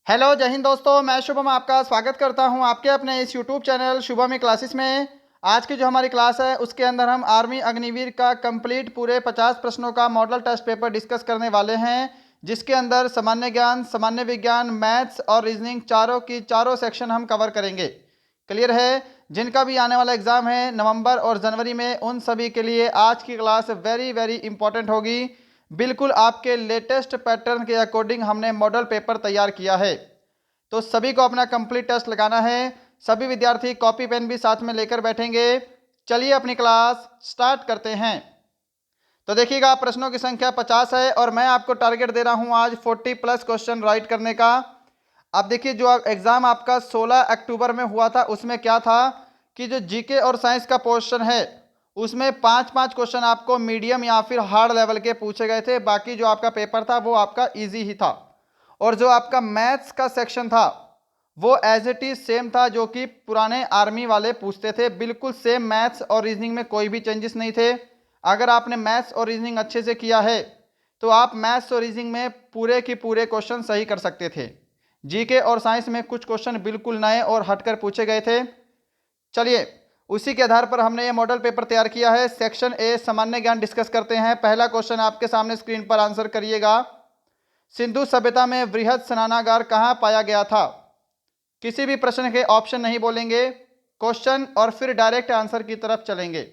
Hello जय हिंद दोस्तों, मैं शुभम आपका स्वागत करता हूं आपके अपने इस यूट्यूब चैनल शुभम क्लासेस में। आज की जो हमारी क्लास है उसके अंदर हम आर्मी अग्निवीर का कंप्लीट पूरे 50 प्रश्नों का मॉडल टेस्ट पेपर डिस्कस करने वाले हैं, जिसके अंदर सामान्य ज्ञान, सामान्य विज्ञान, मैथ्स और रीजनिंग चारों की चारों सेक्शन हम कवर करेंगे। क्लियर है? जिनका भी आने वाला एग्जाम है नवंबर और जनवरी में, उन सभी के लिए आज की क्लास वेरी वेरी इंपॉर्टेंट होगी। बिल्कुल आपके लेटेस्ट पैटर्न के अकॉर्डिंग हमने मॉडल पेपर तैयार किया है, तो सभी को अपना कंप्लीट टेस्ट लगाना है। सभी विद्यार्थी कॉपी पेन भी साथ में लेकर बैठेंगे। चलिए अपनी क्लास स्टार्ट करते हैं। तो देखिएगा, प्रश्नों की संख्या 50 है और मैं आपको टारगेट दे रहा हूं आज 40 प्लस क्वेश्चन राइट करने का। अब देखिए, जो एग्जाम आपका 16 अक्टूबर में हुआ था उसमें क्या था कि जो जीके और साइंस का पोर्शन है उसमें 5-5 क्वेश्चन आपको मीडियम या फिर हार्ड लेवल के पूछे गए थे। बाकी जो आपका पेपर था वो आपका इजी ही था। और जो आपका मैथ्स का सेक्शन था वो एज इट इज सेम था, जो कि पुराने आर्मी वाले पूछते थे। बिल्कुल सेम मैथ्स और रीजनिंग में कोई भी चेंजेस नहीं थे। अगर आपने मैथ्स और रीजनिंग अच्छे से किया है तो आप मैथ्स और रीजनिंग में पूरे की पूरे क्वेश्चन सही कर सकते थे। जीके और साइंस में कुछ क्वेश्चन बिल्कुल नए और हटकर पूछे गए थे। चलिए, उसी के आधार पर हमने ये मॉडल पेपर तैयार किया है। सेक्शन ए सामान्य ज्ञान डिस्कस करते हैं। पहला क्वेश्चन आपके सामने स्क्रीन पर आंसर करिएगा। सिंधु सभ्यता में वृहद स्नानागार कहाँ पाया गया था? किसी भी प्रश्न के ऑप्शन नहीं बोलेंगे, क्वेश्चन और फिर डायरेक्ट आंसर की तरफ चलेंगे।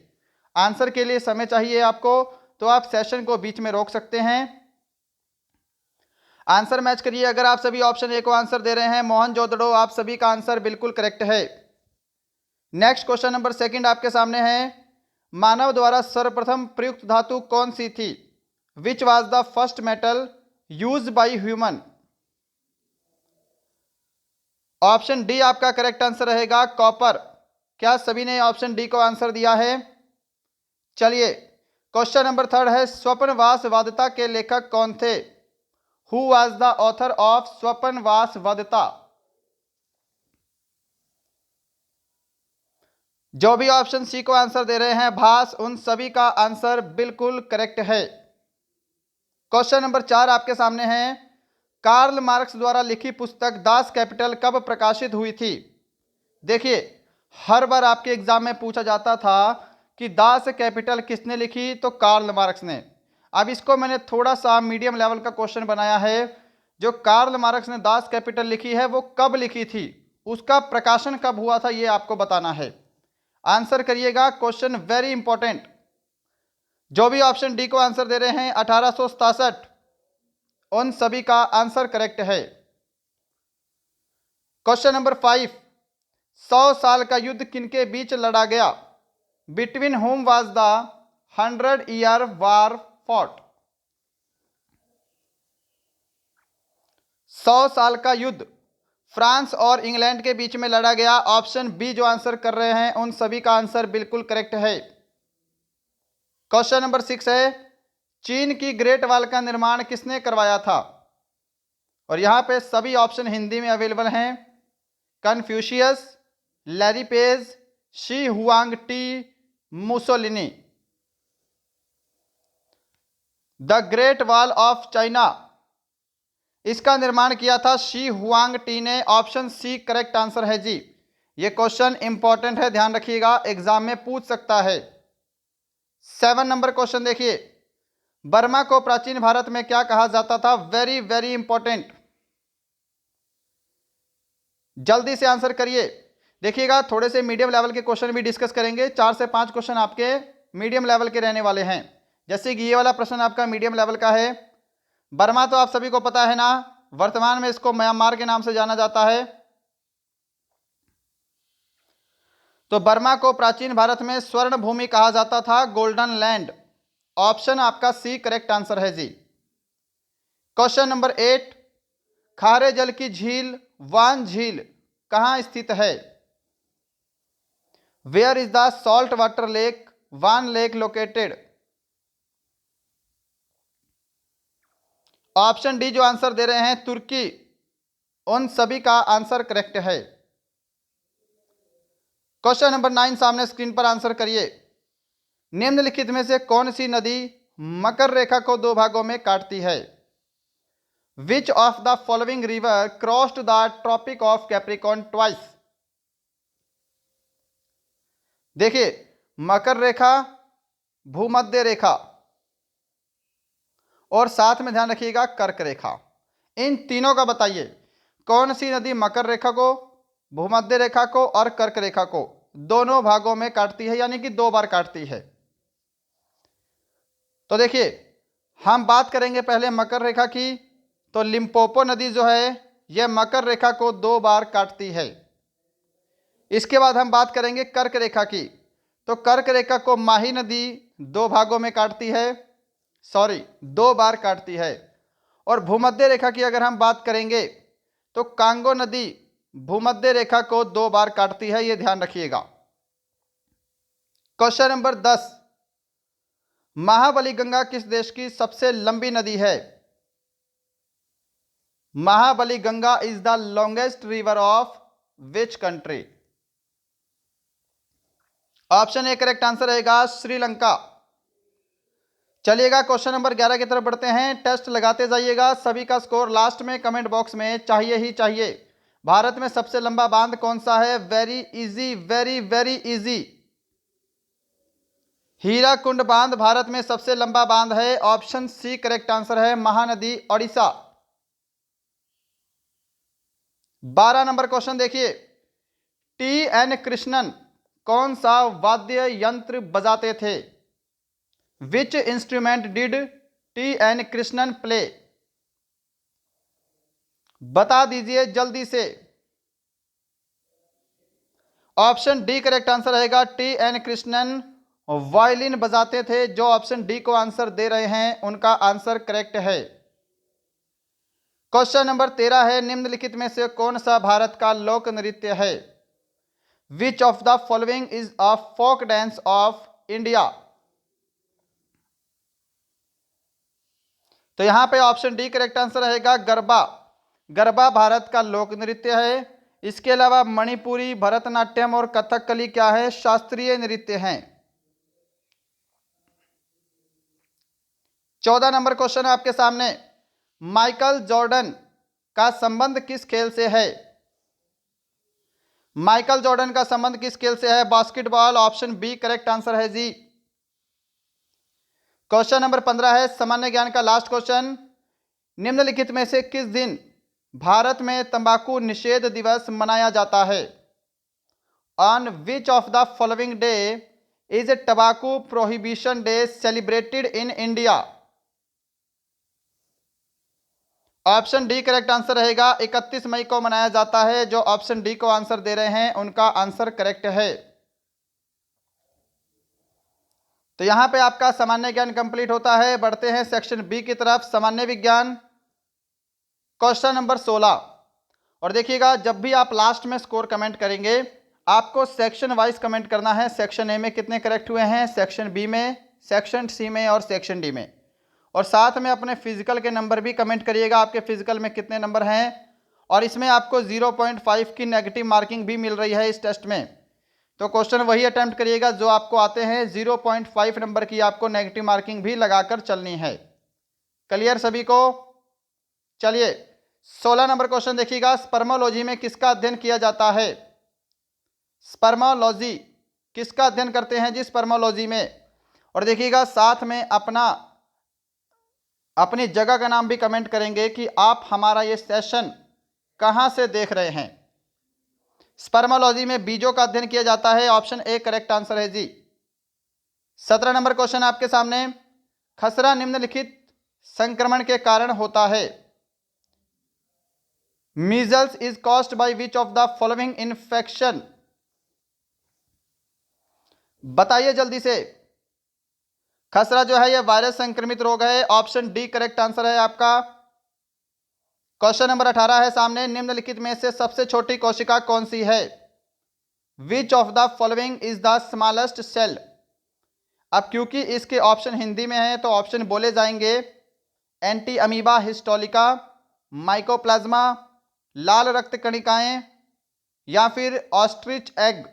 आंसर के लिए समय चाहिए आपको, तो आप सेशन को बीच में रोक सकते हैं। आंसर मैच करिए। अगर आप सभी ऑप्शन ए को आंसर दे रहे हैं मोहनजोदड़ो, आप सभी का आंसर बिल्कुल करेक्ट है। नेक्स्ट क्वेश्चन नंबर सेकंड आपके सामने है। मानव द्वारा सर्वप्रथम प्रयुक्त धातु कौन सी थी? Which was the first metal use by human? Option D आपका करेक्ट आंसर रहेगा, कॉपर। क्या सभी ने ऑप्शन डी को आंसर दिया है? चलिए, क्वेश्चन नंबर थर्ड है। स्वप्नवासवादिता के लेखक कौन थे? Who was the author of Swapnavasavadatta? जो भी ऑप्शन सी को आंसर दे रहे हैं भास, उन सभी का आंसर बिल्कुल करेक्ट है। क्वेश्चन नंबर 4 आपके सामने है। कार्ल मार्क्स द्वारा लिखी पुस्तक दास कैपिटल कब प्रकाशित हुई थी? देखिए, हर बार आपके एग्जाम में पूछा जाता था कि दास कैपिटल किसने लिखी, तो कार्ल मार्क्स ने। अब इसको मैंने थोड़ा सा मीडियम लेवल का क्वेश्चन बनाया है। जो कार्ल मार्क्स ने दास कैपिटल लिखी है वो कब लिखी थी, उसका प्रकाशन कब हुआ था, ये आपको बताना है। आंसर करिएगा, क्वेश्चन वेरी इंपॉर्टेंट। जो भी ऑप्शन डी को आंसर दे रहे हैं 1867, उन सभी का आंसर करेक्ट है। Question number 5। 100 साल का युद्ध किनके बीच लड़ा गया? Between home was the 100 year war fought? 100 साल का युद्ध फ्रांस और इंग्लैंड के बीच में लड़ा गया। ऑप्शन बी जो आंसर कर रहे हैं उन सभी का आंसर बिल्कुल करेक्ट है। क्वेश्चन नंबर 6 है। चीन की ग्रेट वॉल का निर्माण किसने करवाया था? और यहां पे सभी ऑप्शन हिंदी में अवेलेबल हैं। Confucius, Larry page, she Huang T, Mussolini. The great wall of China, इसका निर्माण किया था शी हुआंग टी ने। ऑप्शन सी करेक्ट आंसर है जी। ये क्वेश्चन इंपॉर्टेंट है, ध्यान रखिएगा, एग्जाम में पूछ सकता है। 7 नंबर क्वेश्चन देखिए। बर्मा को प्राचीन भारत में क्या कहा जाता था? वेरी वेरी इंपॉर्टेंट, जल्दी से आंसर करिए। देखिएगा, थोड़े से मीडियम लेवल के क्वेश्चन भी डिस्कस करेंगे। 4 से 5 क्वेश्चन आपके मीडियम लेवल के रहने वाले हैं। जैसे कि ये वाला प्रश्न आपका मीडियम लेवल का है। बर्मा तो आप सभी को पता है ना, वर्तमान में इसको म्यांमार के नाम से जाना जाता है। तो बर्मा को प्राचीन भारत में स्वर्ण भूमि कहा जाता था, गोल्डन लैंड। ऑप्शन आपका सी करेक्ट आंसर है जी। Question number 8। खारे जल की झील वान झील कहां स्थित है? Where is the salt water lake Van lake located? Option D जो आंसर दे रहे हैं तुर्की, उन सभी का आंसर करेक्ट है। क्वेश्चन नंबर 9 सामने स्क्रीन पर आंसर करिए। निम्नलिखित में से कौन सी नदी मकर रेखा को दो भागों में काटती है? Which of the following river crossed the Tropic of Capricorn twice. देखिए, मकर रेखा, भूमध्य रेखा और साथ में ध्यान रखिएगा कर्क रेखा, इन तीनों का बताइए कौन सी नदी मकर रेखा को, भूमध्य रेखा को और कर्क रेखा को दोनों भागों में काटती है, यानी कि 2 बार काटती है। तो देखिए, हम बात करेंगे पहले मकर रेखा की, तो लिम्पोपो नदी जो है यह मकर रेखा को 2 बार काटती है। इसके बाद हम बात करेंगे कर्क रेखा की, तो कर्क रेखा को माही नदी 2 भागों में काटती है, 2 बार काटती है। और भूमध्य रेखा की अगर हम बात करेंगे तो कांगो नदी भूमध्य रेखा को 2 बार काटती है, यह ध्यान रखिएगा। क्वेश्चन नंबर 10, महाबली गंगा किस देश की सबसे लंबी नदी है? Mahaweli Ganga is the longest river of which country? Option A correct answer रहेगा श्रीलंका। चलिएगा क्वेश्चन नंबर 11 की तरफ बढ़ते हैं। टेस्ट लगाते जाइएगा, सभी का स्कोर लास्ट में कमेंट बॉक्स में चाहिए ही चाहिए। भारत में सबसे लंबा बांध कौन सा है? Very easy, very very easy. Hirakud बांध भारत में सबसे लंबा बांध है, ऑप्शन सी करेक्ट आंसर है, महानदी ओडिशा। 12 नंबर क्वेश्चन देखिए, टी एन कृष्णन कौन सा वाद्य यंत्र बजाते थे? Which instrument did T N Krishnan play? बता दीजिए जल्दी से। ऑप्शन डी करेक्ट आंसर रहेगा, टी एन कृष्णन वायलिन बजाते थे। जो ऑप्शन डी को आंसर दे रहे हैं उनका आंसर करेक्ट है। क्वेश्चन नंबर 13 है, निम्नलिखित में से कौन सा भारत का लोक नृत्य है? Which of the following is a folk dance of India? तो यहां पे ऑप्शन डी करेक्ट आंसर रहेगा, गरबा। गरबा भारत का लोक नृत्य है। इसके अलावा मणिपुरी, भरतनाट्यम और कथकली क्या है? शास्त्रीय नृत्य हैं। 14 नंबर क्वेश्चन है आपके सामने, माइकल जॉर्डन का संबंध किस खेल से है? माइकल जॉर्डन का संबंध किस खेल से है? Basketball. Option B correct answer है जी। क्वेश्चन नंबर 15 है, सामान्य ज्ञान का लास्ट क्वेश्चन, निम्नलिखित में से किस दिन भारत में तंबाकू निषेध दिवस मनाया जाता है? On which of the following day is a टबाकू prohibition day celebrated in India? Option D correct answer रहेगा, 31 मई को मनाया जाता है। जो ऑप्शन डी को आंसर दे रहे हैं उनका आंसर करेक्ट है। तो यहां पे आपका सामान्य ज्ञान कंप्लीट होता है। बढ़ते हैं सेक्शन बी की तरफ, सामान्य विज्ञान, क्वेश्चन नंबर 16। और देखिएगा, जब भी आप लास्ट में स्कोर कमेंट करेंगे आपको सेक्शन वाइज कमेंट करना है। सेक्शन ए में कितने करेक्ट हुए हैं, सेक्शन बी में, सेक्शन सी में और सेक्शन डी में। और साथ में अपने फिजिकल के नंबर भी कमेंट करिएगा, आपके फिजिकल में कितने नंबर हैं। और इसमें आपको 0.5 की नेगेटिव मार्किंग भी मिल रही है इस टेस्ट में। तो क्वेश्चन वही अटेम्प्ट करिएगा जो आपको आते हैं। 0.5 नंबर की आपको नेगेटिव मार्किंग भी लगाकर चलनी है। क्लियर सभी को? चलिए 16 नंबर क्वेश्चन देखिएगा, स्पर्मोलॉजी में किसका अध्ययन किया जाता है? स्पर्मोलॉजी किसका अध्ययन करते हैं जी? स्पर्मोलॉजी में। और देखिएगा साथ में अपनी जगह का नाम भी कमेंट करेंगे कि आप हमारा ये सेशन कहां से देख रहे हैं। स्पर्मोलॉजी में बीजों का अध्ययन किया जाता है, ऑप्शन ए करेक्ट आंसर है जी। 17 नंबर क्वेश्चन आपके सामने, खसरा निम्नलिखित संक्रमण के कारण होता है? Measles is caused by which of the following infection? बताइए जल्दी से। खसरा जो है यह वायरस संक्रमित रोग है, ऑप्शन डी करेक्ट आंसर है आपका। क्वेश्चन नंबर 18 है सामने, निम्नलिखित में से सबसे छोटी कोशिका कौन सी है? Which of the following is the smallest cell? अब क्योंकि इसके ऑप्शन हिंदी में है तो ऑप्शन बोले जाएंगे, एंटी अमीबा हिस्टोलिका, माइकोप्लाज्मा, लाल रक्त कणिकाएं या फिर ostrich egg.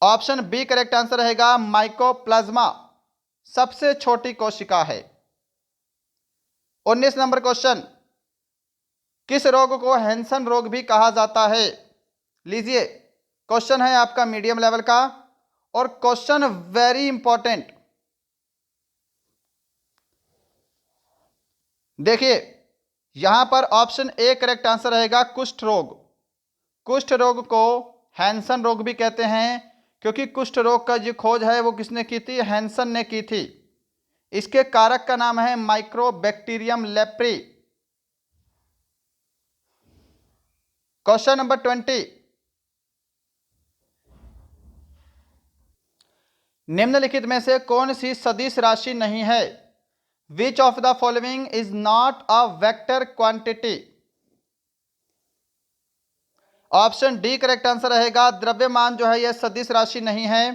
Option B correct answer रहेगा, माइकोप्लाज्मा सबसे छोटी कोशिका है। 19 नंबर क्वेश्चन, किस रोग को हैंसन रोग भी कहा जाता है? लीजिए, क्वेश्चन है आपका मीडियम लेवल का और क्वेश्चन वेरी इंपॉर्टेंट। देखिए, यहां पर ऑप्शन ए करेक्ट आंसर रहेगा कुष्ठ रोग। कुष्ठ रोग को हैंसन रोग भी कहते हैं क्योंकि कुष्ठ रोग का जो खोज है वो किसने की थी? हैंसन ने की थी। इसके कारक का नाम है माइक्रोबैक्टीरियम लेप्री। क्वेश्चन नंबर 20, निम्नलिखित में से कौन सी सदिश राशि नहीं है? Which of the following is not a vector quantity? Option D correct answer रहेगा, द्रव्यमान जो है यह सदिश राशि नहीं है।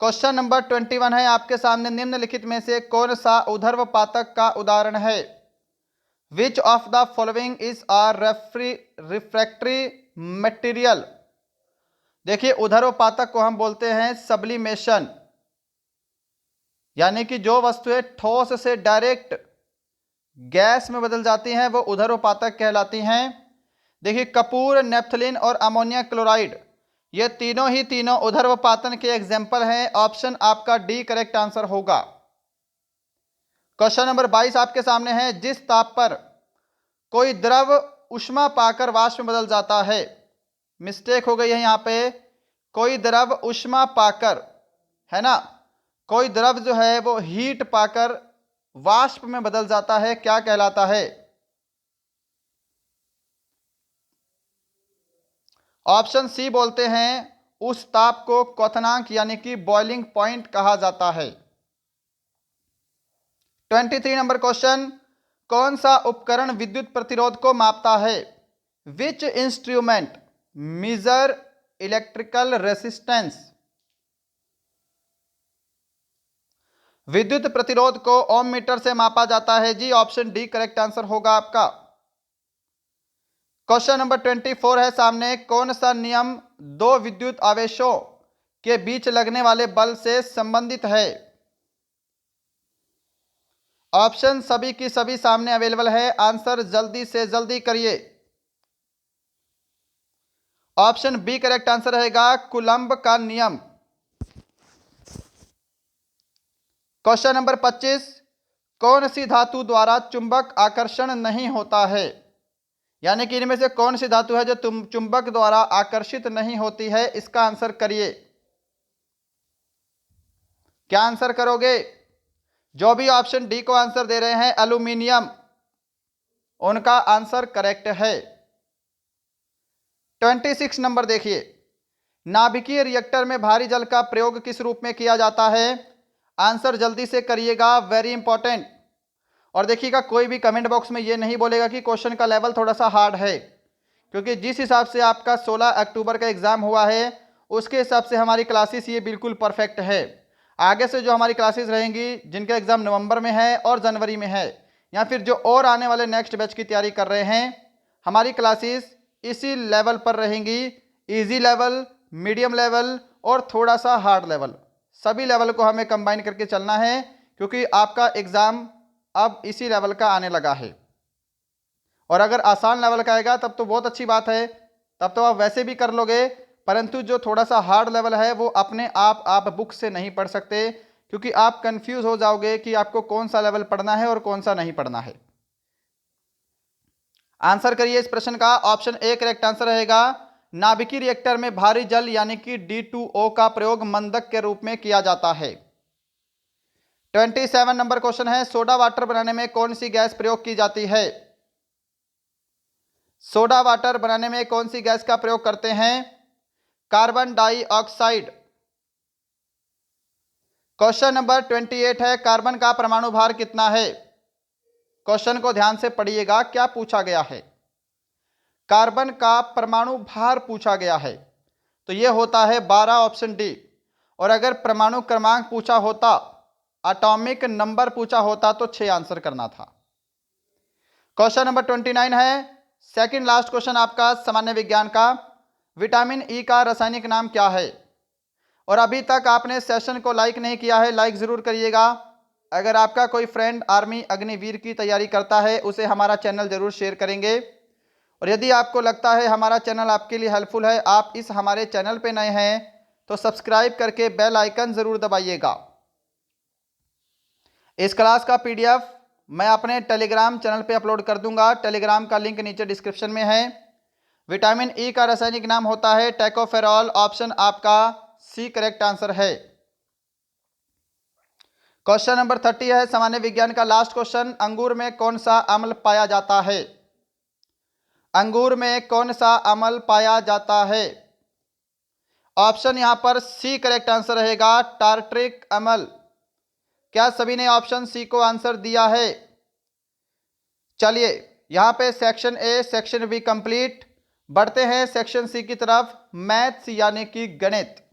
क्वेश्चन नंबर 21 है आपके सामने, निम्नलिखित में से कौन सा ऊर्ध्वपातक का उदाहरण है? Which of the following is a refractory material? देखिए, ऊर्ध्वपातक को हम बोलते हैं सब्लिमेशन, यानी कि जो वस्तुएं ठोस से डायरेक्ट गैस में बदल जाती हैं वो ऊर्ध्वपातक कहलाती हैं। देखिए, कपूर, नेफ्थलीन और अमोनिया क्लोराइड, ये तीनों ऊर्ध्वपातन के एग्जाम्पल हैं। ऑप्शन आपका डी करेक्ट आंसर होगा। क्वेश्चन नंबर 22 आपके सामने है, जिस ताप पर कोई द्रव ऊष्मा पाकर वाष्प में बदल जाता है, मिस्टेक हो गई है यहाँ पे, कोई द्रव ऊष्मा पाकर, है ना, कोई द्रव जो है वो हीट पाकर वाष्प में बदल जाता है, क्या कहलाता है? ऑप्शन सी बोलते हैं उस ताप को क्वथनांक यानी कि बॉइलिंग पॉइंट कहा जाता है। 23 नंबर क्वेश्चन, कौन सा उपकरण विद्युत प्रतिरोध को मापता है? Which instrument major electrical resistance? विद्युत प्रतिरोध को ओम मीटर से मापा जाता है जी। ऑप्शन डी करेक्ट आंसर होगा आपका। क्वेश्चन नंबर 24 है सामने, कौन सा नियम दो विद्युत आवेशों के बीच लगने वाले बल से संबंधित है? ऑप्शन सभी की सभी सामने अवेलेबल है, आंसर जल्दी से जल्दी करिए। ऑप्शन बी करेक्ट आंसर रहेगा कूलम्ब का नियम। क्वेश्चन नंबर 25, कौन सी धातु द्वारा चुंबक आकर्षण नहीं होता है? यानी कि इनमें से कौन सी धातु है जो चुंबक द्वारा आकर्षित नहीं होती है? इसका आंसर करिए। क्या आंसर करोगे? जो भी ऑप्शन डी को आंसर दे रहे हैं एल्यूमिनियम, उनका आंसर करेक्ट है। 26 नंबर देखिए, नाभिकीय रिएक्टर में भारी जल का प्रयोग किस रूप में किया जाता है? आंसर जल्दी से करिएगा, वेरी इंपॉर्टेंट। और देखिएगा, कोई भी कमेंट बॉक्स में ये नहीं बोलेगा कि क्वेश्चन का लेवल थोड़ा सा हार्ड है, क्योंकि जिस हिसाब से आपका 16 अक्टूबर का एग्जाम हुआ है उसके हिसाब से हमारी क्लासेस ये बिल्कुल परफेक्ट है। आगे से जो हमारी क्लासेस रहेंगी, जिनका एग्जाम नवंबर में है और जनवरी में है, या फिर जो और आने वाले नेक्स्ट बैच की तैयारी कर रहे हैं, हमारी क्लासेस इसी लेवल पर रहेंगी। इजी लेवल, मीडियम लेवल और थोड़ा सा हार्ड लेवल, सभी लेवल को हमें कंबाइन करके चलना है, क्योंकि आपका एग्ज़ाम अब इसी लेवल का आने लगा है। और अगर आसान लेवल का आएगा तब तो बहुत अच्छी बात है, तब तो आप वैसे भी कर लोगे, परंतु जो थोड़ा सा हार्ड लेवल है वो अपने आप बुक से नहीं पढ़ सकते, क्योंकि आप कंफ्यूज हो जाओगे कि आपको कौन सा लेवल पढ़ना है और कौन सा नहीं पढ़ना है। आंसर करिए इस प्रश्न का। ऑप्शन ए करेक्ट आंसर रहेगा, नाभिकीय रिएक्टर में भारी जल यानी कि D2O का प्रयोग मंदक के रूप में किया जाता है। 27 नंबर क्वेश्चन है, सोडा वाटर बनाने में कौन सी गैस प्रयोग की जाती है? सोडा वाटर बनाने में कौन सी गैस का प्रयोग करते हैं? Carbon dioxide. क्वेश्चन नंबर 28 है, कार्बन का परमाणु भार कितना है? क्वेश्चन को ध्यान से पढ़िएगा, क्या पूछा गया है? कार्बन का परमाणु भार पूछा गया है, तो यह होता है 12, ऑप्शन डी। और अगर परमाणु क्रमांक पूछा होता, एटॉमिक नंबर पूछा होता, तो 6 आंसर करना था। क्वेश्चन नंबर 29 है, सेकंड लास्ट क्वेश्चन आपका सामान्य विज्ञान का, विटामिन ई का रासायनिक नाम क्या है? और अभी तक आपने सेशन को लाइक नहीं किया है, लाइक जरूर करिएगा। अगर आपका कोई फ्रेंड आर्मी अग्निवीर की तैयारी करता है उसे हमारा चैनल ज़रूर शेयर करेंगे। और यदि आपको लगता है हमारा चैनल आपके लिए हेल्पफुल है, आप इस हमारे चैनल पे नए हैं तो सब्सक्राइब करके बेल आइकन ज़रूर दबाइएगा। इस क्लास का पीडीएफ मैं अपने टेलीग्राम चैनल पे अपलोड कर दूंगा। टेलीग्राम का लिंक नीचे डिस्क्रिप्शन में है। विटामिन ई का रासायनिक नाम होता है टैकोफेरॉल। ऑप्शन आपका सी करेक्ट आंसर है। क्वेश्चन नंबर 30 है सामान्य विज्ञान का लास्ट क्वेश्चन। अंगूर में कौन सा अम्ल पाया जाता है? अंगूर में कौन सा अम्ल पाया जाता है? ऑप्शन यहां पर सी करेक्ट आंसर रहेगा, टार्ट्रिक अम्ल। क्या सभी ने ऑप्शन सी को आंसर दिया है? चलिए यहां पे section A section B complete. बढ़ते हैं सेक्शन सी की तरफ, मैथ्स यानी कि गणित।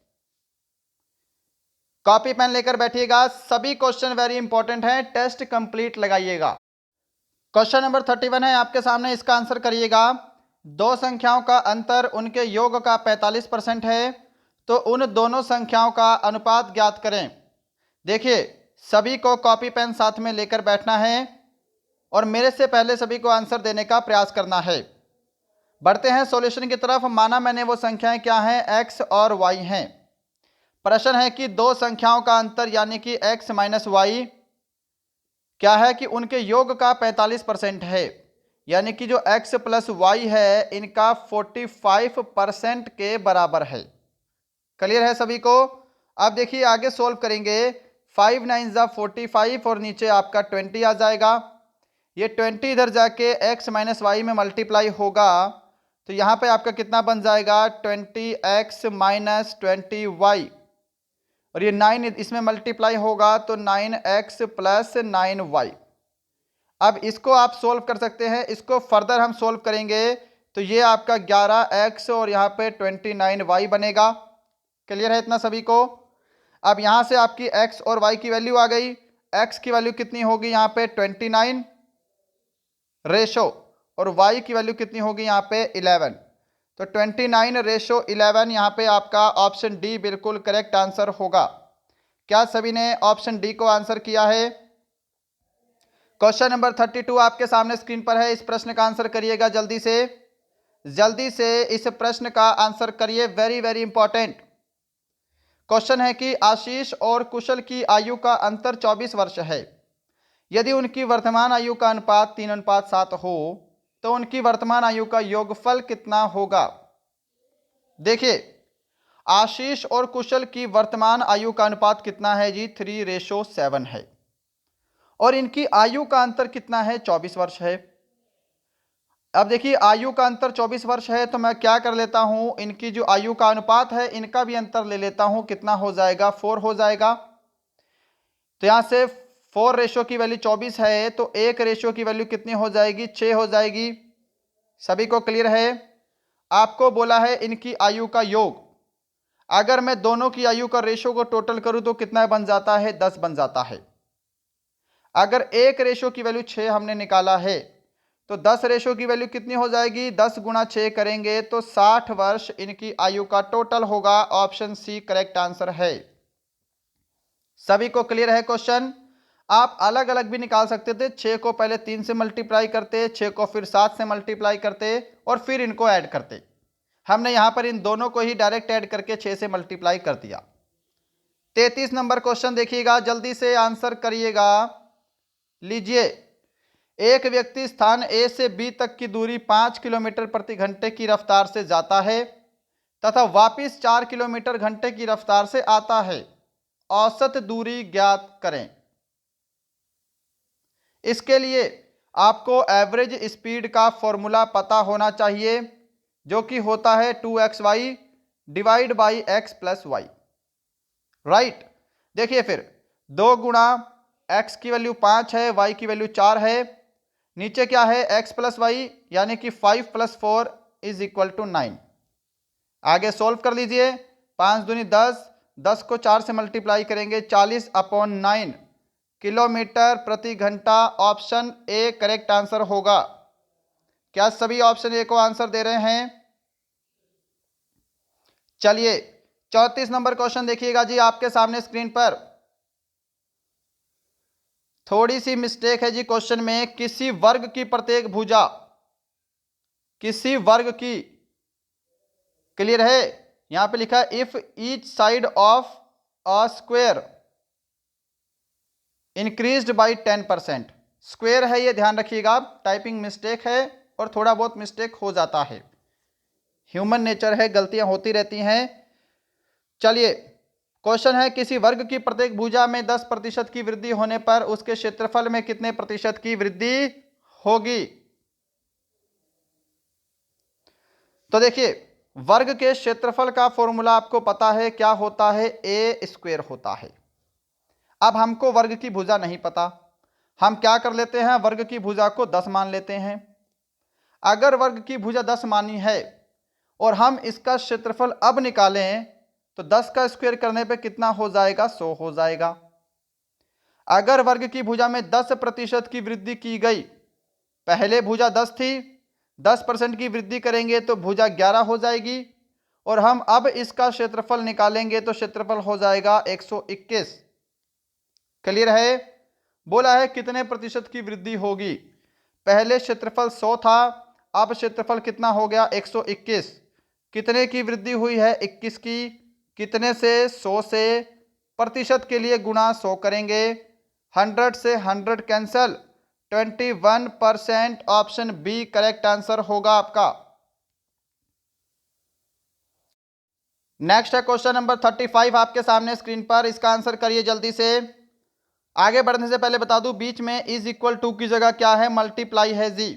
कॉपी पेन लेकर बैठिएगा, सभी क्वेश्चन वेरी इंपॉर्टेंट हैं, टेस्ट कंप्लीट लगाइएगा। क्वेश्चन नंबर 31 है आपके सामने, इसका आंसर करिएगा। दो संख्याओं का अंतर उनके योग का 45% है, तो उन दोनों संख्याओं का अनुपात ज्ञात करें। देखिए सभी को कॉपी पेन साथ में लेकर बैठना है और मेरे से पहले सभी को आंसर देने का प्रयास करना है। बढ़ते हैं सॉल्यूशन की तरफ। माना मैंने वो संख्याएं क्या हैं, एक्स और वाई हैं। प्रश्न है कि दो संख्याओं का अंतर यानी कि x माइनस वाई क्या है कि उनके योग का 45% है, यानी कि जो x प्लस वाई है इनका 45% के बराबर है। क्लियर है सभी को? अब देखिए आगे सोल्व करेंगे। 5 9 ज़ा 45 और नीचे आपका 20 आ जाएगा। ये 20 इधर जाके x माइनस वाई में मल्टीप्लाई होगा तो यहाँ पे आपका कितना बन जाएगा, 20x माइनस 20y। और ये 9 इसमें मल्टीप्लाई होगा तो 9x प्लस 9y। अब इसको आप सोल्व कर सकते हैं, इसको फर्दर हम सोल्व करेंगे तो ये आपका 11x और यहाँ पे 29y बनेगा। क्लियर है इतना सभी को? अब यहाँ से आपकी x और y की वैल्यू आ गई। x की वैल्यू कितनी होगी यहाँ पे 29 रेशो, और y की वैल्यू कितनी होगी यहाँ पे 11। तो 29 रेशो 11 यहाँ पे आपका ऑप्शन डी बिल्कुल करेक्ट आंसर होगा। क्या सभी ने ऑप्शन डी को आंसर किया है? क्वेश्चन नंबर 32 आपके सामने स्क्रीन पर है। इस प्रश्न का आंसर करिएगा जल्दी से, जल्दी से इस प्रश्न का आंसर करिए, वेरी वेरी इंपॉर्टेंट क्वेश्चन है कि आशीष और कुशल की आयु का अंतर 24 वर्ष है। यदि उनकी वर्तमान आयु का अनुपात 3:7 हो तो उनकी वर्तमान आयु का योगफल कितना होगा? देखिए आशीष और कुशल की वर्तमान आयु का अनुपात कितना है जी, 3:7 है। और इनकी आयु का अंतर कितना है, 24 वर्ष है। अब देखिए आयु का अंतर 24 वर्ष है तो मैं क्या कर लेता हूं, इनकी जो आयु का अनुपात है इनका भी अंतर ले लेता हूं। कितना हो जाएगा, 4 हो जाएगा। तो यहां से 4 रेशो की वैल्यू 24 है तो 1 रेशो की वैल्यू कितनी हो जाएगी, 6 हो जाएगी। सभी को क्लियर है? आपको बोला है इनकी आयु का योग। अगर मैं दोनों की आयु का रेशो को टोटल करूं तो कितना बन जाता है, 10 बन जाता है। अगर 1 रेशो की वैल्यू 6 हमने निकाला है तो 10 रेशो की वैल्यू कितनी हो जाएगी, 10 गुणा 6 करेंगे तो 60 वर्ष इनकी आयु का टोटल होगा। ऑप्शन सी करेक्ट आंसर है। सभी को क्लियर है क्वेश्चन? आप अलग अलग भी निकाल सकते थे, 6 को पहले 3 से मल्टीप्लाई करते, 6 को फिर 7 से मल्टीप्लाई करते और फिर इनको ऐड करते। हमने यहां पर इन दोनों को ही डायरेक्ट ऐड करके 6 से मल्टीप्लाई कर दिया। 33 नंबर क्वेश्चन देखिएगा, जल्दी से आंसर करिएगा। लीजिए एक व्यक्ति स्थान ए से बी तक की दूरी 5 किलोमीटर प्रति घंटे की रफ्तार से जाता है तथा वापस 4 किलोमीटर घंटे की रफ्तार से आता है। औसत दूरी ज्ञात करें। इसके लिए आपको एवरेज स्पीड का फॉर्मूला पता होना चाहिए जो कि होता है 2xy divide by x plus y. Right, देखिए फिर 2 गुणा x की वैल्यू 5 है, y की वैल्यू 4 है, नीचे क्या है x प्लस वाई यानी कि 5 + 4 = 9। आगे सोल्व कर लीजिए। 5 दूनी 10, 10 को 4 से मल्टीप्लाई करेंगे 40/9 किलोमीटर प्रति घंटा। ऑप्शन ए करेक्ट आंसर होगा। क्या सभी ऑप्शन ए को आंसर दे रहे हैं? चलिए 34 नंबर क्वेश्चन देखिएगा जी आपके सामने स्क्रीन पर। थोड़ी सी मिस्टेक है जी क्वेश्चन में, किसी वर्ग की प्रत्येक भुजा, किसी वर्ग की, क्लियर है। यहां पे लिखा है if each side of a square increased by 10%। Square है ये, ध्यान रखिएगा, टाइपिंग मिस्टेक है और थोड़ा बहुत मिस्टेक हो जाता है, ह्यूमन नेचर है, गलतियां होती रहती हैं। चलिए, क्वेश्चन है किसी वर्ग की प्रत्येक भुजा में 10% की वृद्धि होने पर उसके क्षेत्रफल में कितने प्रतिशत की वृद्धि होगी। तो देखिए, वर्ग के क्षेत्रफल का फॉर्मूला आपको पता है क्या होता है, ए स्क्वायर होता है। अब हमको वर्ग की भुजा नहीं पता, हम क्या कर लेते हैं, वर्ग की भुजा को 10 मान लेते हैं। अगर वर्ग की भुजा 10 मानी है और हम इसका क्षेत्रफल अब निकालें तो 10 का स्क्वायर करने पे कितना हो जाएगा, 100 हो जाएगा। अगर वर्ग की भुजा में 10% की वृद्धि की गई, पहले भुजा 10 थी, 10% की वृद्धि करेंगे तो भुजा 11 हो जाएगी, और हम अब इसका क्षेत्रफल निकालेंगे तो क्षेत्रफल हो जाएगा 121। क्लियर है। बोला है कितने प्रतिशत की वृद्धि होगी, पहले क्षेत्रफल 100 था, अब क्षेत्रफल कितना हो गया, 121। कितने की वृद्धि हुई है, 21 की। कितने से, 100 से। प्रतिशत के लिए गुणा 100 करेंगे, 100 से 100 cancel, 21%। Option B correct answer होगा आपका। नेक्स्ट है क्वेश्चन नंबर 35 आपके सामने स्क्रीन पर, इसका आंसर करिए जल्दी से। आगे बढ़ने से पहले बता दूं, बीच में इज इक्वल टू की जगह क्या है, मल्टीप्लाई है जी।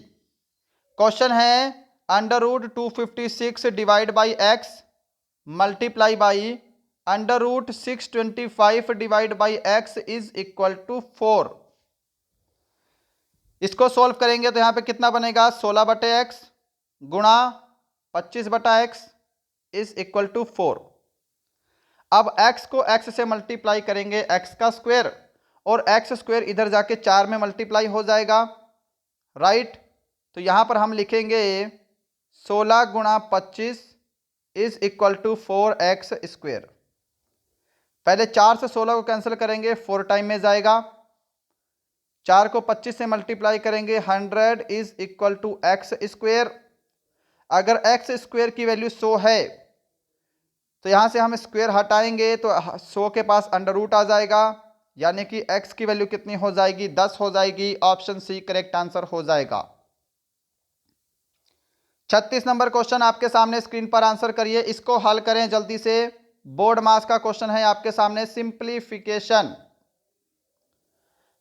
क्वेश्चन है √256 divide by x multiply by √625 divide by x is equal to 4। इसको सॉल्व करेंगे तो यहां पे कितना बनेगा, 16/x गुणा 25/x इज इक्वल टू 4। अब x को x से मल्टीप्लाई करेंगे, x का स्क्वायर, और x स्क्वायर इधर जाके 4 में मल्टीप्लाई हो जाएगा, राइट। तो यहां पर हम लिखेंगे 16 गुणा 25 is equal to 4x square. पहले 4 से 16 को कैंसिल करेंगे, 4 टाइम में जाएगा। 4 को 25 से मल्टीप्लाई करेंगे, 100 is equal to x square. अगर x स्क्वायर की वैल्यू 100 है तो यहां से हम स्क्वायर हटाएंगे तो 100 के पास अंडर रूट आ जाएगा, यानी कि x की वैल्यू कितनी हो जाएगी, 10 हो जाएगी। ऑप्शन सी करेक्ट आंसर हो जाएगा। 36 नंबर क्वेश्चन आपके सामने स्क्रीन पर, आंसर करिए, इसको हल करें जल्दी से। बोर्ड मास का क्वेश्चन है आपके सामने, सिंप्लीफिकेशन।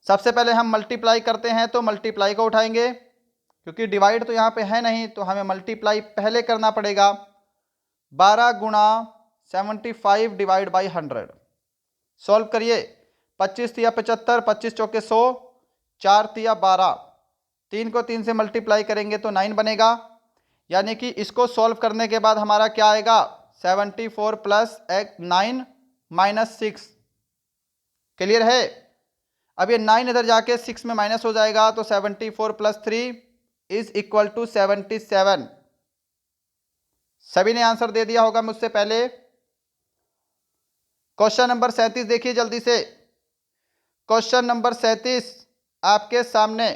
सबसे पहले हम मल्टीप्लाई करते हैं तो मल्टीप्लाई को उठाएंगे, क्योंकि डिवाइड तो यहां पे है नहीं, तो हमें मल्टीप्लाई पहले करना पड़ेगा। 12 गुणा 75 डिवाइड बाई 100। सॉल्व करिए, 25 तिया 75, 25 चौके 100, 4 तिया 12, 3 को 3 से मल्टीप्लाई करेंगे तो 9 बनेगा। यानी कि इसको सॉल्व करने के बाद हमारा क्या आएगा, 74 प्लस 9 माइनस 6। क्लियर है। अब ये 9 इधर जाके 6 में माइनस हो जाएगा, तो 74 प्लस 3 इज इक्वल टू 77। सभी ने आंसर दे दिया होगा मुझसे पहले। क्वेश्चन नंबर 37 देखिए जल्दी से। क्वेश्चन नंबर 37 आपके सामने,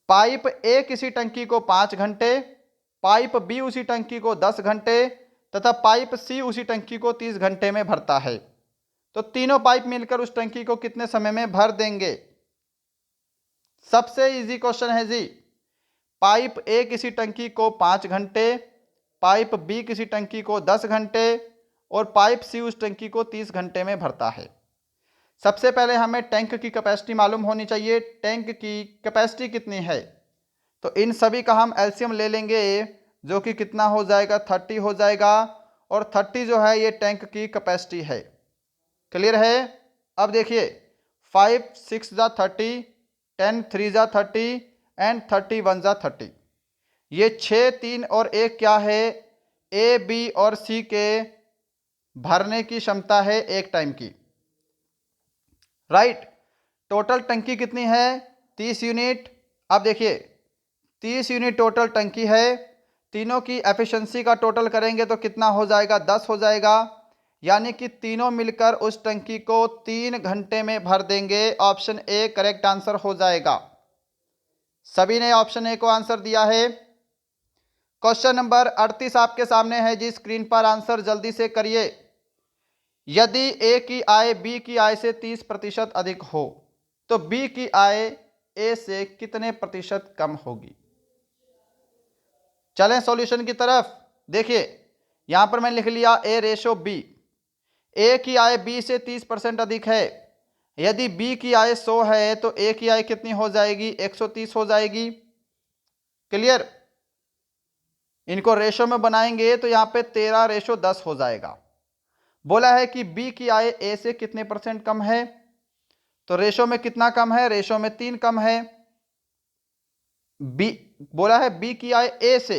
पाइप ए किसी टंकी को 5 घंटे, पाइप बी उसी टंकी को 10 घंटे तथा पाइप सी उसी टंकी को 30 घंटे में भरता है, तो तीनों पाइप मिलकर उस टंकी को कितने समय में भर देंगे। सबसे इजी क्वेश्चन है जी। पाइप ए किसी टंकी को 5 घंटे, पाइप बी किसी टंकी को 10 घंटे और पाइप सी उस टंकी को 30 घंटे में भरता है। सबसे पहले हमें टैंक की कैपेसिटी मालूम होनी चाहिए, टैंक की कैपेसिटी कितनी है। तो इन सभी का हम एलसीएम ले लेंगे, जो कि कितना हो जाएगा, 30 हो जाएगा, और 30 जो है ये टैंक की कैपेसिटी है। क्लियर है। अब देखिए, 5 6 जा 30, 10 3 जा 30 एंड 31 जा 30। ये 6 3 और 1 क्या है, ए बी और सी के भरने की क्षमता है एक टाइम की, राइट। टोटल टंकी कितनी है, 30 यूनिट। अब देखिए 30 यूनिट टोटल टंकी है, तीनों की एफिशिएंसी का टोटल करेंगे तो कितना हो जाएगा, 10 हो जाएगा। यानी कि तीनों मिलकर उस टंकी को 3 घंटे में भर देंगे। ऑप्शन ए करेक्ट आंसर हो जाएगा। सभी ने ऑप्शन ए को आंसर दिया है। क्वेश्चन नंबर 38 आपके सामने है जी, स्क्रीन पर आंसर जल्दी से करिए। यदि ए की आय बी की आय से 30% अधिक हो तो बी की आय ए से कितने प्रतिशत कम होगी? चलें सॉल्यूशन की तरफ। देखिए यहां पर मैंने लिख लिया ए रेशो बी। ए की आय बी से 30% अधिक है। यदि बी की आय 100 है तो ए की आय कितनी हो जाएगी? 130 हो जाएगी। क्लियर? इनको रेशो में बनाएंगे तो यहां पे 13:10 हो जाएगा। बोला है कि बी की आय ए से कितने परसेंट कम है, तो रेशो में कितना कम है? रेशो में 3 कम है। बी बोला है बी की आय ए से,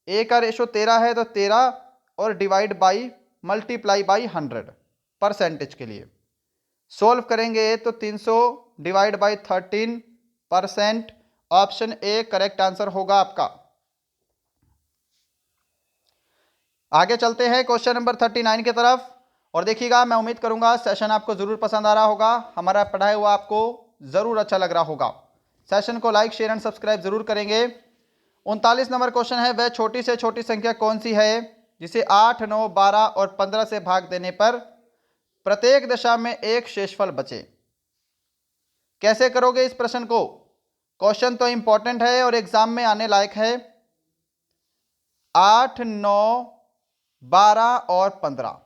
ए का रेशो 13 है तो 13 और divide by multiply by 100 percentage के लिए सोल्व करेंगे तो 300 divide by 13%। Option A correct answer होगा आपका। आगे चलते हैं क्वेश्चन नंबर 39 की तरफ। और देखिएगा, मैं उम्मीद करूंगा सेशन आपको जरूर पसंद आ रहा होगा, हमारा पढ़ाया हुआ आपको जरूर अच्छा लग रहा होगा। सेशन को लाइक शेयर एंड सब्सक्राइब जरूर करेंगे। 39 नंबर क्वेश्चन है, वह छोटी से छोटी संख्या कौन सी है जिसे 8, 9, 12 और 15 से भाग देने पर प्रत्येक दशा में एक शेषफल बचे? कैसे करोगे इस प्रश्न को? क्वेश्चन तो इंपॉर्टेंट है और एग्जाम में आने लायक है। 8, 9, 12 और 15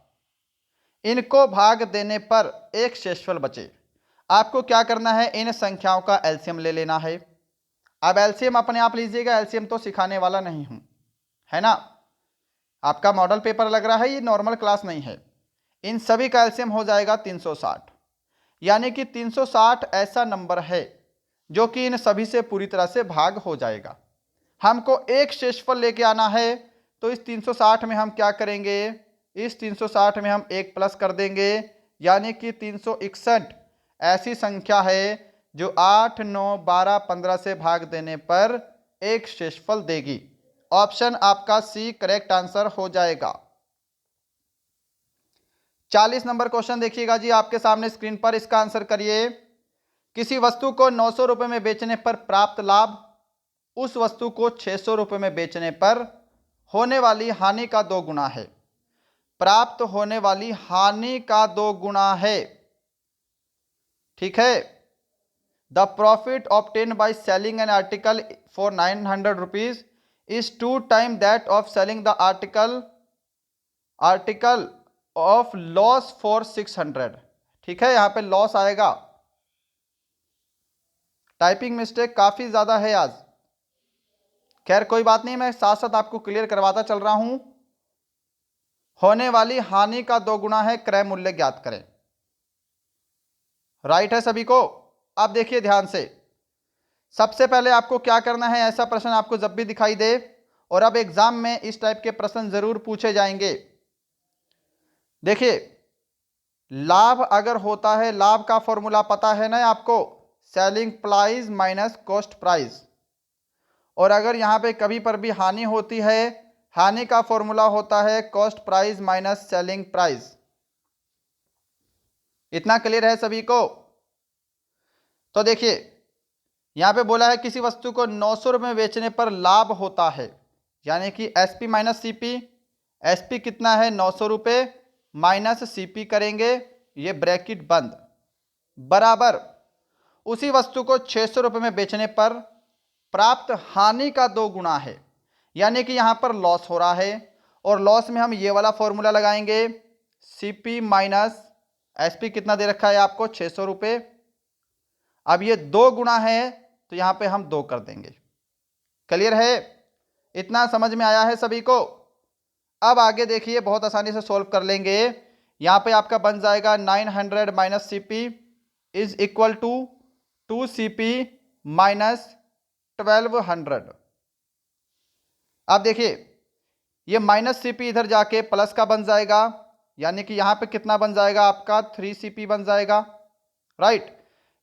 इनको भाग देने पर एक शेषफल बचे। आपको क्या करना है? इन संख्याओं का एलसीएम ले लेना है। अब एलसीएम अपने आप लीजिएगा, एलसीएम तो सिखाने वाला नहीं हूं, है ना। आपका मॉडल पेपर लग रहा है, ये नॉर्मल क्लास नहीं है। इन सभी का एलसीएम हो जाएगा 360। यानी कि 360 ऐसा नंबर है जो कि इन सभी से पूरी तरह से भाग हो जाएगा। हमको एक शेषफल लेके आना है, तो इस 360 में हम क्या करेंगे? इस 360 में हम एक प्लस कर देंगे, यानी कि 361 ऐसी संख्या है जो 8, 9, 12, 15 से भाग देने पर एक शेषफल देगी। ऑप्शन आपका सी करेक्ट आंसर हो जाएगा। 40 नंबर क्वेश्चन देखिएगा जी आपके सामने स्क्रीन पर, इसका आंसर करिए। किसी वस्तु को 900 रुपए में बेचने पर प्राप्त लाभ उस वस्तु को 600 रुपए में बेचने पर होने वाली हानि का 2 गुना है। प्राप्त होने वाली हानि का 2 गुना है, ठीक है। The profit obtain by selling an article for 900 rupees is 2 time that of selling the article of loss for 600। ठीक है, यहां पे लॉस आएगा। टाइपिंग मिस्टेक काफी ज्यादा है आज, खैर कोई बात नहीं, मैं साथ साथ आपको क्लियर करवाता चल रहा हूं। होने वाली हानि का 2 गुना है, क्रय मूल्य ज्ञात करें। राइट है सभी को? अब देखिए ध्यान से, सबसे पहले आपको क्या करना है, ऐसा प्रश्न आपको जब भी दिखाई दे, और अब एग्जाम में इस टाइप के प्रश्न जरूर पूछे जाएंगे। देखिए, लाभ अगर होता है, लाभ का फॉर्मूला पता है ना आपको, selling price minus cost price. और अगर यहां पे कभी पर भी हानि होती है, हानि का फॉर्मूला होता है cost price minus selling price. इतना क्लियर है सभी को? तो देखिए यहां पे बोला है किसी वस्तु को 900 रुपए में बेचने पर लाभ होता है, यानी कि एसपी माइनस सीपी। एसपी कितना है? 900 रुपए माइनस सीपी करेंगे, ये ब्रैकेट बंद, बराबर उसी वस्तु को 600 रुपए में बेचने पर प्राप्त हानि का 2 गुना है, यानी कि यहां पर लॉस हो रहा है। और लॉस में हम ये वाला फॉर्मूला लगाएंगे, सीपी माइनस एसपी कितना दे रखा है आपको? 600 रुपए। अब ये 2 गुना है तो यहां पे हम 2 कर देंगे। क्लियर है? इतना समझ में आया है सभी को? अब आगे देखिए, बहुत आसानी से सॉल्व कर लेंगे। यहां पे आपका बन जाएगा 900 minus CP is equal to 2 CP minus 1200। अब देखिए ये माइनस सीपी इधर जाके प्लस का बन जाएगा, यानी कि यहां पे कितना बन जाएगा आपका? 3 सीपी बन जाएगा। राइट,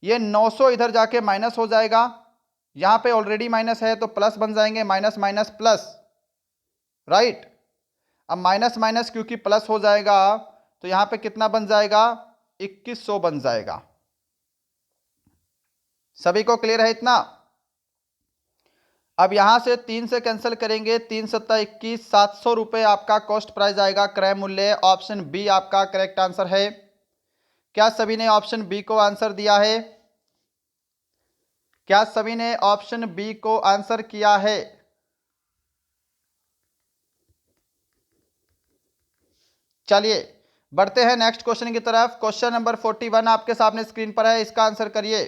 ये 900 इधर जाके माइनस हो जाएगा, यहां पे ऑलरेडी माइनस है तो प्लस बन जाएंगे, माइनस माइनस प्लस। राइट, अब माइनस माइनस क्योंकि प्लस हो जाएगा तो यहाँ पे कितना बन जाएगा, 2100 बन जाएगा। सभी को क्लियर है इतना? अब यहां से 3 से कैंसिल करेंगे, 3 सत्ता 21, 700 रुपये आपका कॉस्ट प्राइस आएगा, क्रय मूल्य। ऑप्शन बी आपका करेक्ट आंसर है। क्या सभी ने ऑप्शन बी को आंसर दिया है? क्या सभी ने ऑप्शन बी को आंसर किया है? चलिए बढ़ते हैं नेक्स्ट क्वेश्चन की तरफ। क्वेश्चन नंबर 41 आपके सामने स्क्रीन पर है, इसका आंसर करिए।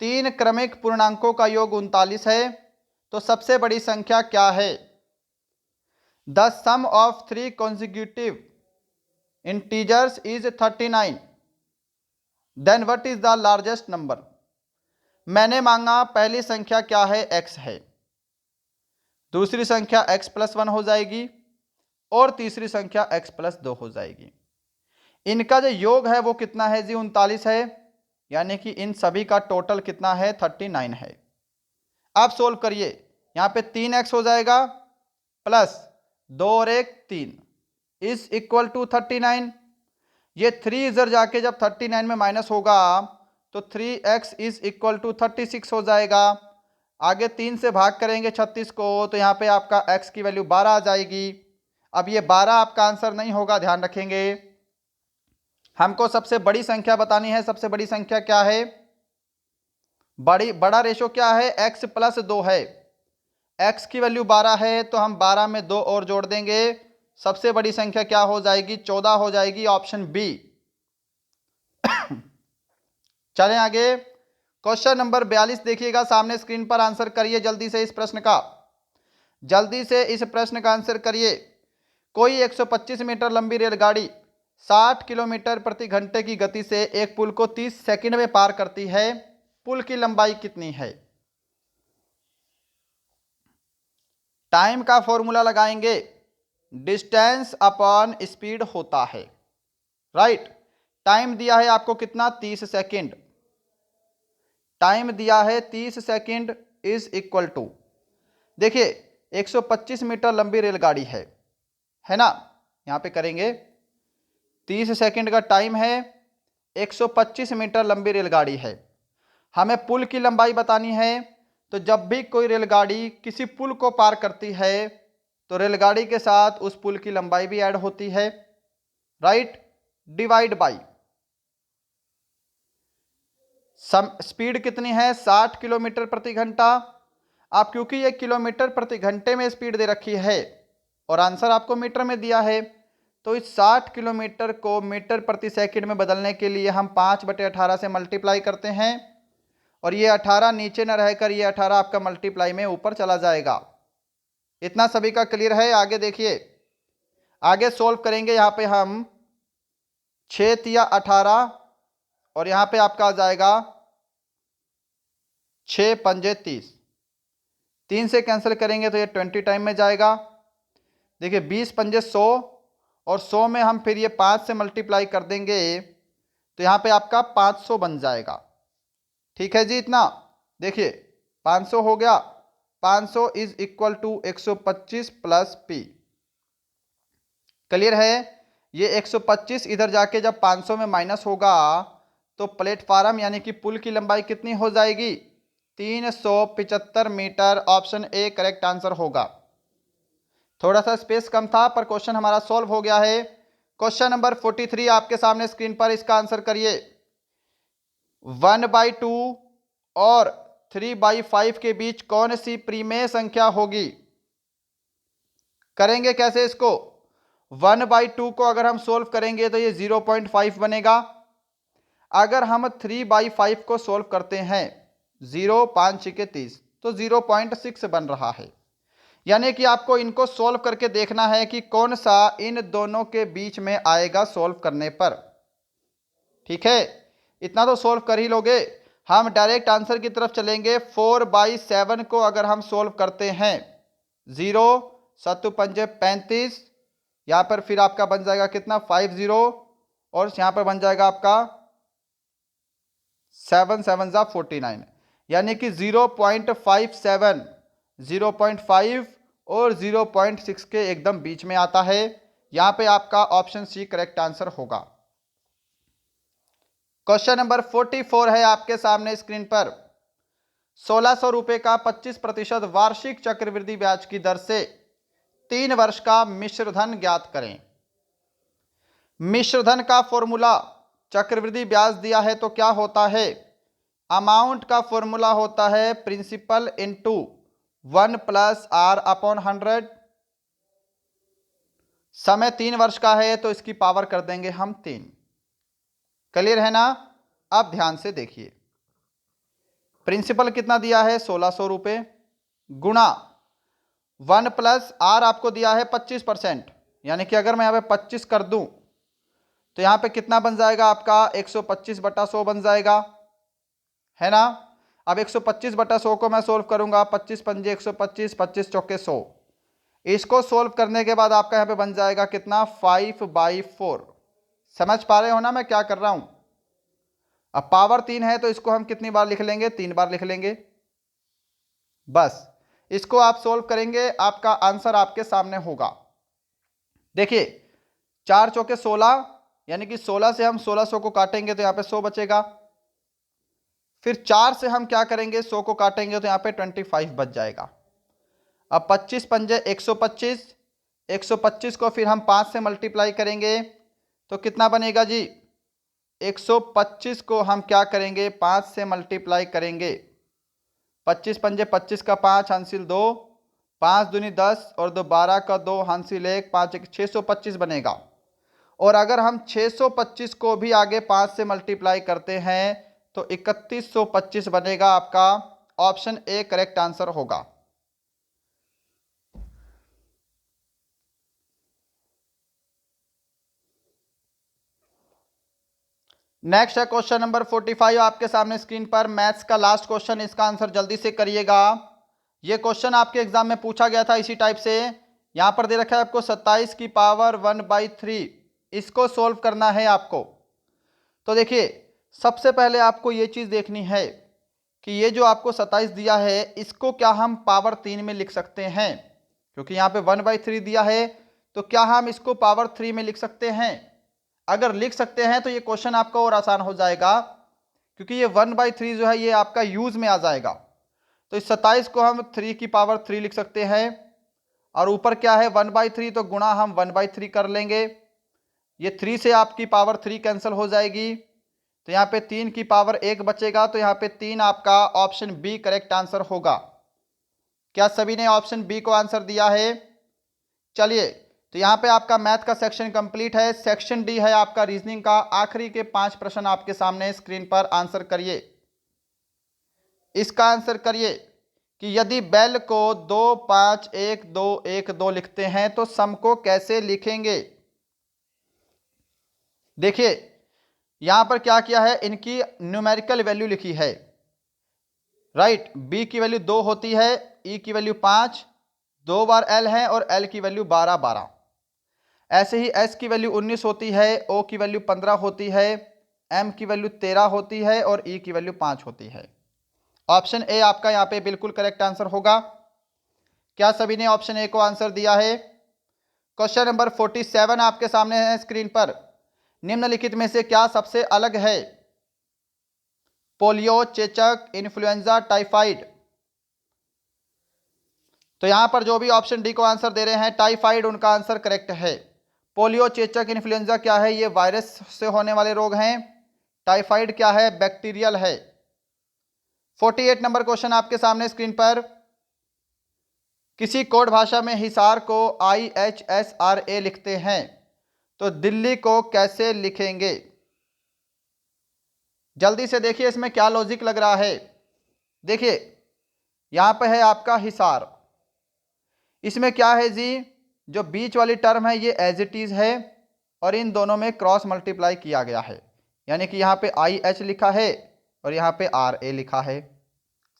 3 क्रमिक पूर्णांकों का योग 39 है, तो सबसे बड़ी संख्या क्या है? The sum of 3 consecutive integers is 39, then what is the largest number? मैंने मांगा पहली संख्या क्या है, x है, दूसरी संख्या x प्लस 1 हो जाएगी और तीसरी संख्या x प्लस 2 हो जाएगी। इनका जो योग है वो कितना है जी, 39 है, यानी कि इन सभी का टोटल कितना है, 39 है। आप सोल्व करिए, यहाँ पे 3x हो जाएगा प्लस 2 और 1 3 इज इक्वल टू 39। ये 3 इधर जाके जब 39 में माइनस होगा तो 3x इज इक्वल टू 36 हो जाएगा। आगे 3 से भाग करेंगे 36 को, तो यहाँ पे आपका x की वैल्यू 12 आ जाएगी। अब ये 12 आपका आंसर नहीं होगा, ध्यान रखेंगे। हमको सबसे बड़ी संख्या बतानी है। सबसे बड़ी संख्या क्या है, बड़ा रेशो क्या है, x प्लस 2 है। x की वैल्यू 12 है, तो हम 12 में 2 और जोड़ देंगे, सबसे बड़ी संख्या क्या हो जाएगी, 14 हो जाएगी, ऑप्शन बी। चलें आगे। क्वेश्चन नंबर 42 देखिएगा सामने स्क्रीन पर, आंसर करिए जल्दी से इस प्रश्न का। जल्दी से इस प्रश्न का आंसर करिए। कोई 125 मीटर लंबी रेलगाड़ी 60 किलोमीटर प्रति घंटे की गति से एक पुल को 30 सेकंड में पार करती है। पुल की लंबाई कितनी है? टाइम का फॉर्मूला लगाएंगे, डिस्टेंस अपॉन स्पीड होता है, राइट। टाइम दिया है आपको कितना, 30 सेकंड। टाइम दिया है 30 सेकंड इज इक्वल टू, देखिए 125 मीटर लंबी रेलगाड़ी है ना। यहां पे करेंगे 30 सेकंड का टाइम है, 125 मीटर लंबी रेलगाड़ी है। हमें पुल की लंबाई बतानी है, तो जब भी कोई रेलगाड़ी किसी पुल को पार करती है तो रेलगाड़ी के साथ उस पुल की लंबाई भी ऐड होती है, राइट। डिवाइड बाई स्पीड कितनी है, 60 किलोमीटर प्रति घंटा। आप क्योंकि ये किलोमीटर प्रति घंटे में स्पीड दे रखी है और आंसर आपको मीटर में दिया है, तो इस 60 किलोमीटर को मीटर प्रति सेकंड में बदलने के लिए हम 5/18 से मल्टीप्लाई करते हैं, और ये 18 नीचे न रहकर ये 18 आपका मल्टीप्लाई में ऊपर चला जाएगा। इतना सभी का क्लियर है? आगे देखिए, आगे सोल्व करेंगे। यहाँ पे हम 6 तिया 18 और यहाँ पे आपका आ जाएगा 6 पंजे 30, 3 से कैंसिल करेंगे तो ये 20 टाइम में जाएगा। देखिए 20 पंजे 100 और 100 में हम फिर ये 5 से मल्टीप्लाई कर देंगे तो यहाँ पे आपका 500 बन जाएगा। ठीक है जी, इतना देखिए 500 हो गया। 500 is equal to 125 plus P. Clear है? ये 125 इधर जाके जब 500 में माइनस होगा तो प्लेटफार्म यानी कि पुल की लंबाई कितनी हो जाएगी, 375 metre. Option A correct answer होगा। थोड़ा सा स्पेस कम था पर क्वेश्चन हमारा सॉल्व हो गया है। क्वेश्चन नंबर 43 आपके सामने स्क्रीन पर, इसका आंसर करिए। 1/2 और 3/5 के बीच कौन सी प्रीमेय संख्या होगी? करेंगे कैसे इसको? 1/2 को अगर हम सोल्व करेंगे तो ये 0.5 बनेगा। अगर हम 3/5 को सोल्व करते हैं, 0 5 6 30, तो 0.6 बन रहा है। यानी कि आपको इनको सोल्व करके देखना है कि कौन सा इन दोनों के बीच में आएगा सोल्व करने पर। ठीक है, इतना तो सोल्व कर ही लोगे। हम डायरेक्ट आंसर की तरफ चलेंगे। 4/7 को अगर हम सोल्व करते हैं, 0 7 पंजे 35, यहाँ पर फिर आपका बन जाएगा कितना, 50, और यहाँ पर बन जाएगा आपका 7 7 जा 49, यानी कि 0.57, 0.5 और 0.6 के एकदम बीच में आता है। यहां पे आपका ऑप्शन सी करेक्ट आंसर होगा। क्वेश्चन नंबर 44 है आपके सामने स्क्रीन पर। 1600 रुपए का 25% वार्षिक चक्रवृद्धि ब्याज की दर से 3 वर्ष का मिश्रधन ज्ञात करें। मिश्रधन का फॉर्मूला, चक्रवृद्धि ब्याज दिया है तो क्या होता है, अमाउंट का फॉर्मूला होता है principal into 1 plus R upon 100। समय 3 वर्ष का है तो इसकी पावर कर देंगे हम 3। क्लियर है ना। अब ध्यान से देखिए, प्रिंसिपल कितना दिया है 1600 रुपए, गुणा 1 प्लस आर आपको दिया है 25%, यानी कि अगर मैं यहां पे 25 कर दूं तो यहां पे कितना बन जाएगा आपका 125/100 बन जाएगा, है ना। अब 125/100 को मैं सोल्व करूंगा, 25 पंजे 125, 25 चौके 100। इसको सोल्व करने के बाद आपका यहां पे बन जाएगा कितना 5/4। समझ पा रहे हो ना मैं क्या कर रहा हूं। अब पावर 3 है तो इसको हम कितनी बार लिख लेंगे, 3 बार लिख लेंगे। बस इसको आप सोल्व करेंगे, आपका आंसर आपके सामने होगा। देखिए 4 चौके 16, यानी कि 16 से हम 1600 को काटेंगे तो यहां पे 100 बचेगा। फिर 4 से हम क्या करेंगे, 100 को काटेंगे तो यहां पे 25 बच जाएगा। अब 25 पंजे 125, 125 को फिर हम 5 से मल्टीप्लाई करेंगे तो कितना बनेगा जी, 125 को हम क्या करेंगे 5 से मल्टीप्लाई करेंगे, 25 पंजे 25 का 5 हासिल 2, 5 दूनी 10 और 2 12 का 2 हासिल 1, 5 625 बनेगा। और अगर हम 625 को भी आगे 5 से मल्टीप्लाई करते हैं तो 3125 बनेगा। आपका ऑप्शन ए करेक्ट आंसर होगा। नेक्स्ट है क्वेश्चन नंबर 45 आपके सामने स्क्रीन पर, मैथ्स का लास्ट क्वेश्चन। इसका आंसर जल्दी से करिएगा। यह क्वेश्चन आपके एग्जाम में पूछा गया था इसी टाइप से। यहां पर दे रखा है आपको 27 की पावर 1/3, इसको सोल्व करना है आपको। तो देखिए सबसे पहले आपको यह चीज देखनी है कि ये जो आपको 27 दिया है इसको क्या हम पावर 3 में लिख सकते हैं, क्योंकि यहां पे 1/3 दिया है तो क्या हम इसको पावर 3 में लिख सकते हैं। अगर लिख सकते हैं तो ये क्वेश्चन आपका और आसान हो जाएगा, क्योंकि ये 1/3 जो है ये आपका यूज में आ जाएगा। तो इस 27 को हम 3 की पावर 3 लिख सकते हैं, और ऊपर क्या है 1/3 तो गुणा हम 1/3 कर लेंगे। ये 3 से आपकी पावर 3 कैंसिल हो जाएगी तो यहाँ पे 3 की पावर 1 बचेगा। तो यहाँ पे 3 आपका ऑप्शन बी करेक्ट आंसर होगा। क्या सभी ने ऑप्शन बी को आंसर दिया है। चलिए तो यहाँ पे आपका मैथ का सेक्शन कंप्लीट है। सेक्शन डी है आपका रीजनिंग का। आखिरी के 5 प्रश्न आपके सामने स्क्रीन पर, आंसर करिए। इसका आंसर करिए कि यदि बेल को 2 5 1 2 1 2 लिखते हैं तो सम को कैसे लिखेंगे। देखिए यहां पर क्या किया है, इनकी न्यूमेरिकल वैल्यू लिखी है, राइट। बी की वैल्यू 2 होती है, ई की वैल्यू 5, 2 बार एल है और एल की वैल्यू 12 12। ऐसे ही एस की वैल्यू 19 होती है, ओ की वैल्यू 15 होती है, एम की वैल्यू 13 होती है और ई की वैल्यू 5 होती है। ऑप्शन ए आपका यहां पे बिल्कुल करेक्ट आंसर होगा। क्या सभी ने ऑप्शन ए को आंसर दिया है। क्वेश्चन नंबर 47 आपके सामने है स्क्रीन पर। निम्नलिखित में से क्या सबसे अलग है, पोलियो, चेचक, इन्फ्लुएंजा, टाइफाइड। तो यहां पर जो भी ऑप्शन डी को आंसर दे रहे हैं टाइफाइड उनका आंसर करेक्ट है। पोलियो, चेचक, इन्फ्लुएंजा क्या है, ये वायरस से होने वाले रोग हैं। टाइफाइड क्या है, बैक्टीरियल है। 48 नंबर क्वेश्चन आपके सामने स्क्रीन पर। किसी कोड भाषा में हिसार को IHSRA लिखते हैं तो दिल्ली को कैसे लिखेंगे। जल्दी से देखिए इसमें क्या लॉजिक लग रहा है। देखिए यहां पे है आपका हिसार, इसमें क्या है जी, जो बीच वाली टर्म है ये एज इट इज है और इन दोनों में क्रॉस मल्टीप्लाई किया गया है, यानी कि यहां पे IH लिखा है और यहां पे RA लिखा है।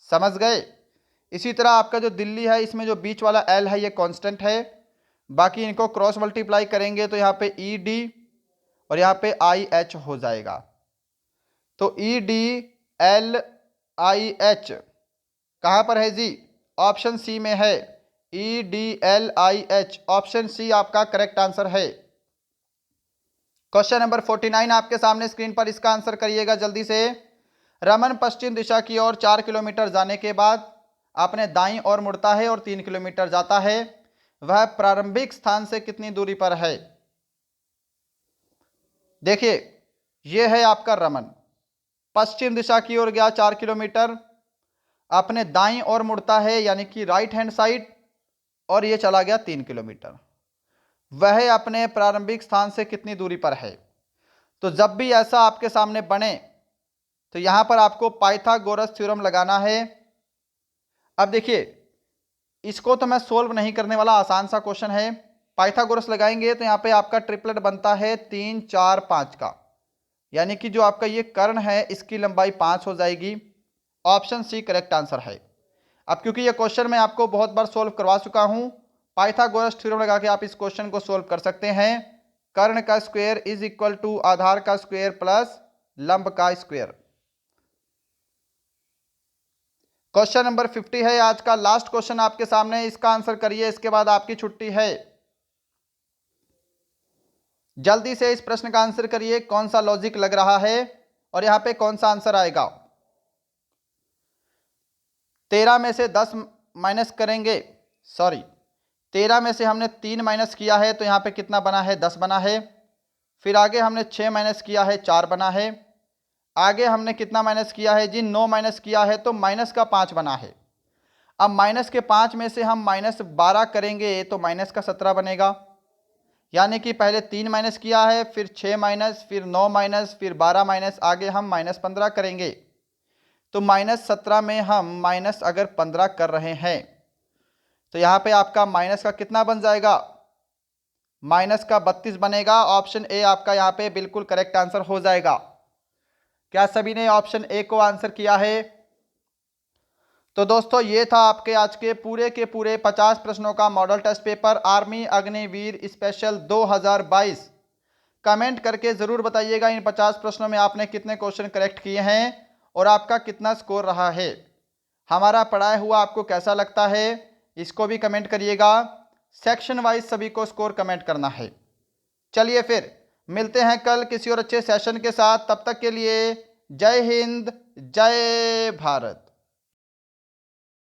समझ गए। इसी तरह आपका जो दिल्ली है इसमें जो बीच वाला L है ये कांस्टेंट है, बाकी इनको क्रॉस मल्टीप्लाई करेंगे तो यहाँ पे ED और यहाँ पे IH हो जाएगा। तो EDLIH कहाँ पर है जी, ऑप्शन सी में है। EDLIH ऑप्शन सी आपका करेक्ट आंसर है। क्वेश्चन नंबर 49 आपके सामने स्क्रीन पर, इसका आंसर करिएगा जल्दी से। रमन पश्चिम दिशा की ओर 4 किलोमीटर जाने के बाद अपने दाईं ओर मुड़ता है और 3 किलोमीटर जाता है, वह प्रारंभिक स्थान से कितनी दूरी पर है? देखिए, यह है आपका रमन, पश्चिम दिशा की ओर गया 4 किलोमीटर, अपने दाईं ओर मुड़ता है यानी कि राइट हैंड साइड, और यह चला गया 3 किलोमीटर। वह अपने प्रारंभिक स्थान से कितनी दूरी पर है? तो जब भी ऐसा आपके सामने बने तो यहां पर आपको पाइथागोरस थ्योरम लगाना है। अब देखिए, इसको तो मैं सोल्व नहीं करने वाला, आसान सा क्वेश्चन है। पाइथागोरस लगाएंगे तो यहाँ पे आपका ट्रिपलेट बनता है 3 4 5 का, यानी कि जो आपका ये कर्ण है इसकी लंबाई 5 हो जाएगी। ऑप्शन सी करेक्ट आंसर है। अब क्योंकि ये क्वेश्चन मैं आपको बहुत बार सोल्व करवा चुका हूं, पाइथागोरस थ्योरम लगा के आप इस क्वेश्चन को सोल्व कर सकते हैं। कर्ण का स्क्वायर इज इक्वल टू आधार का स्क्वायर प्लस लंब का स्क्वायर। क्वेश्चन नंबर 50 है आज का लास्ट क्वेश्चन आपके सामने, इसका आंसर करिए, इसके बाद आपकी छुट्टी है। जल्दी से इस प्रश्न का आंसर करिए, कौन सा लॉजिक लग रहा है और यहां पे कौन सा आंसर आएगा। 13 में से 10 माइनस करेंगे, सॉरी 13 में से हमने 3 माइनस किया है तो यहाँ पे कितना बना है, 10 बना है। फिर आगे हमने 6 माइनस किया है, 4 बना है। आगे हमने कितना माइनस किया है जी, 9 माइनस किया है तो माइनस का 5 बना है। अब माइनस के 5 में से हम माइनस 12 करेंगे तो माइनस का 17 बनेगा, यानी कि पहले 3 माइनस किया है, फिर 6 माइनस, फिर 9 माइनस, फिर 12 माइनस, आगे हम माइनस 15 करेंगे। तो माइनस 17 में हम माइनस अगर 15 कर रहे हैं तो यहाँ पे आपका माइनस का कितना बन जाएगा, माइनस का 32 बनेगा। ऑप्शन ए आपका यहाँ पे बिल्कुल करेक्ट आंसर हो जाएगा। क्या सभी ने ऑप्शन ए को आंसर किया है? तो दोस्तों, ये था आपके आज के पूरे 50 प्रश्नों का model test paper army Agniveer special 2022। Comment करके ज़रूर बताइएगा इन 50 प्रश्नों में आपने कितने क्वेश्चन करेक्ट किए हैं और आपका कितना स्कोर रहा है। हमारा पढ़ाया हुआ आपको कैसा लगता है, इसको भी कमेंट करिएगा। सेक्शन वाइज सभी को स्कोर कमेंट करना है। चलिए फिर मिलते हैं कल किसी और अच्छे सेशन के साथ, तब तक के लिए जय हिंद, जय भारत।